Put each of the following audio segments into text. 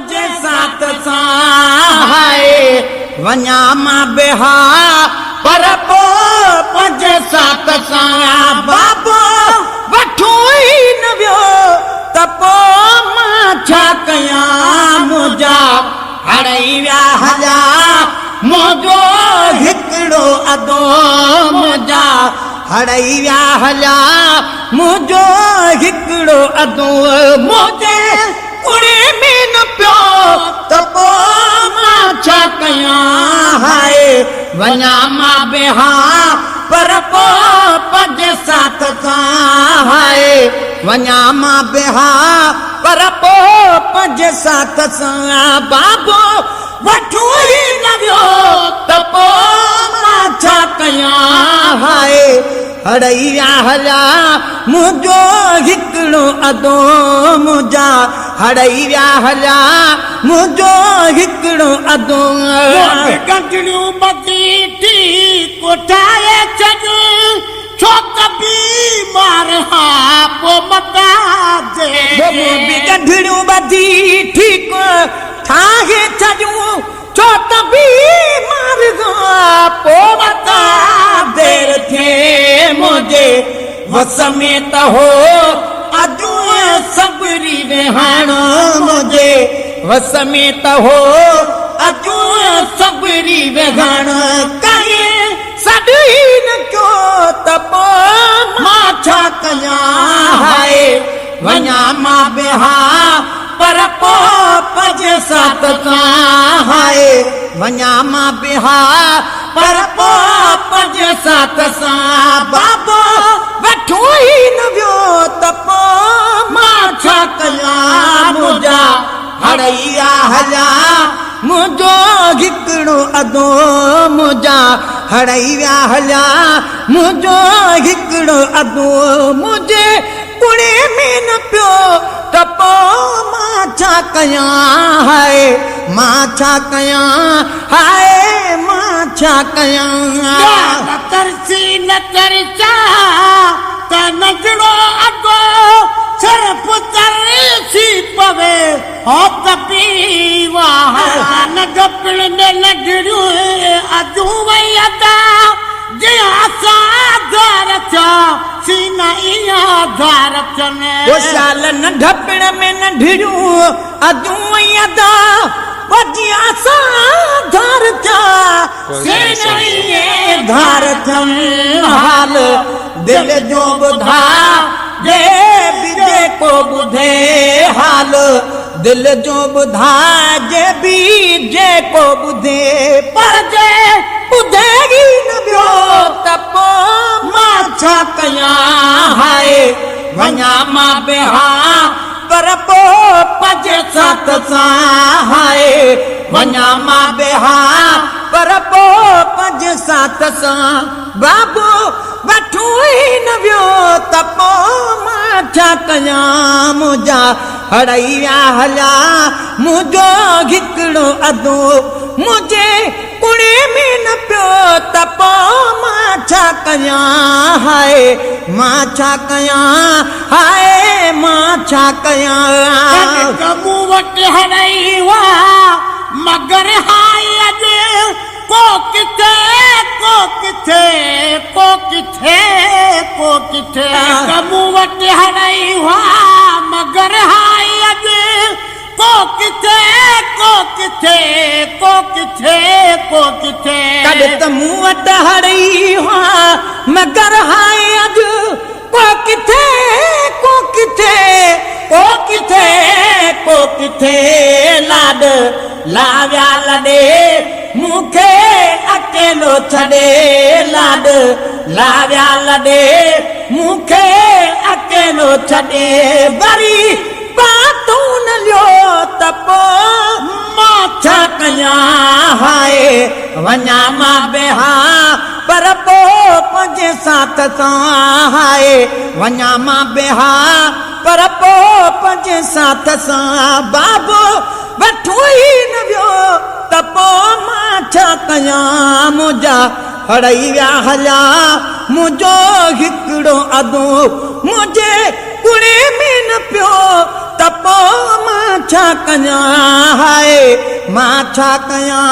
पंजे सात साए वञा मां बिहा पर पोइ पंजे सात सां बाबो वठो ई न वियो त पोइ मां छा कयां मुंहिंजा हड़ई विया हलिया मुंहिंजो हिकिड़ो अदो मुंहिंजा हड़ई विया हलिया मुंहिंजो हिकिड़ो अदो मुंहिंजे कुड़े में न पियो त पोइ मां छा कयां हाय वञा मां बिहा पर पोइ पंजे सात सां हाय वञा मां बिहा पर पोइ पंजे सात सां बाबो वठो ई न वियो त पोइ मां छा कयां हाय हड़ई विया हलिया मुंहिंजो हिकिड़ो अदो मुंहिंजा हड़ई विया हलिया मुंहिंजो हिकिड़ो अदो गंढड़ियूं ॿधी कोठाए छॾ छो त बीमार हा पोइ मता दे गंढड़ियूं ॿधी ठीक ठाहे छॾियूं छो त बीमार हा पोइ मता देर थिए मुंहिंजे वस में त हो अॼु सबरी वेहाण मुंहिंजे वस में त हो अॼु सबरी वेहाण कई सॾी न कयो त पोइ मां छा कयां हाय वञा मां बिहा पर पोइ पंजे सात सां हाय वञा मां बिहा पर पोइ पंजे सात सां बाबो वठो ई न वियो त पोइ मां छा कयां मुंहिंजा हड़ई हलिया मुंहिंजो हिकिड़ो अदो मुंहिंजा हड़ई विया हलिया मुंहिंजो हिकिड़ो अदो मुंहिंजे कुड़े में न पियो त पोइ मां छा कयां हाय मां छा कयां हाय मां छा कयां न तरसी न तरसा त नंढड़ो अदो सिर्फ तरसी पवे हो त पीवा न डपण न नंढड़ियूं अदू वई अदा जे असां धार था सीना इहा धार चने वो साल न ढपण में नंढड़ियूं अदू वई अदा वजी असां धार था सीना इहा धार थन हाल दिल जो ॿुधा जे बिजे को ॿुधे हाल दिल जो ॿुधा जे बीजे को ॿुधे पर जे ॿुधे ई न वियो त पोइ मां छा कयां हाय वञा मां बिहा पर पोइ पंजे सात सां हाय वञा मां बिहा पर पोइ पंजे सात सां बाबो वठो ई न वियो त पोइ मां छा कयां मुंहिंजा हड़ई विया हलिया मुंहिंजो हिकिड़ो अदो मुंहिंजे कुड़े में न पियो त पोइ मां छा कयां हाय मां छा कयां हाय मां छा कयां कमू वटि हड़ई वा मगर हाय अॼु को किथे को किथे को किथे को किथे कमू वटि हड़ई वा मगर हाय अॼु को किथे को किथे को किथे को किथे कॾहिं त मूं वटि हड़ई हा मगर हाय अॼु को किथे को किथे को किथे को किथे लाड लाव्या लॾे मूंखे अकेलो छॾे लाड लाव्या लॾे मूंखे अकेलो छॾे वरी बातूं न लियो त पोइ मां छा कयां हाय वञा मां बिहा पर पोइ पंजे सात सां हाय वञा मां बिहा पर पोइ पंजे सात सां बाबो वठो ई न वियो त पोइ मां छा कयां मुंहिंजा हड़ई विया हलिया मुंहिंजो हिकिड़ो अदो मुंहिंजे कुड़े में न पियो त पोइ मां छा कयां हाय मां छा कयां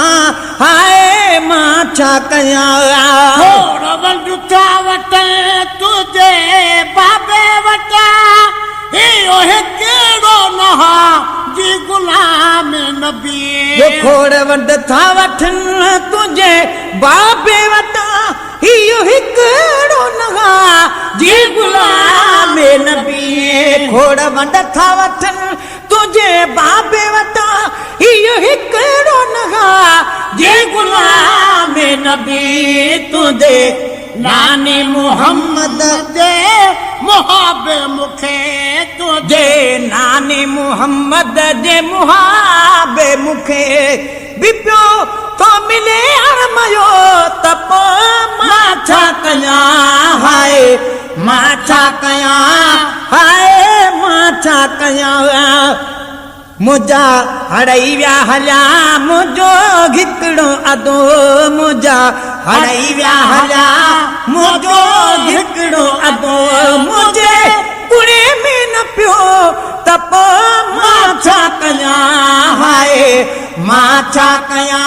हाय मां छा कयां थोड़ वंडुता वटि तुझे बाबे वटा इहो हिकिड़ो नहा जी गुलाम नबी खोड़ वंड था वठनि तुंहिंजे बाबे वटां इहो हिकिड़ो नहा जी गुलाम नबी खोड़ वंड था वठनि तुंहिंजे बाबे वटां इहो हिकिड़ो नहा जी गुलाम नबी तुंहिंजे नानी मोहम्मद जे मुहाबे मूंखे तुझे नानी मोहम्मद जे मुहाबे मूंखे बि पियो तो मिले अरमयो त पोइ मां छा कयां हाय मां छा कयां हाय मां छा कयां मुंहिंजा हड़ई विया हलिया मुंहिंजो हिकिड़ो अदो मुंहिंजा हड़ई विया हलिया मुंहिंजो हिकिड़ो अदो मुंहिंजे कुड़े में न पियो त पोइ मां छा कयां हाय मां छा कयां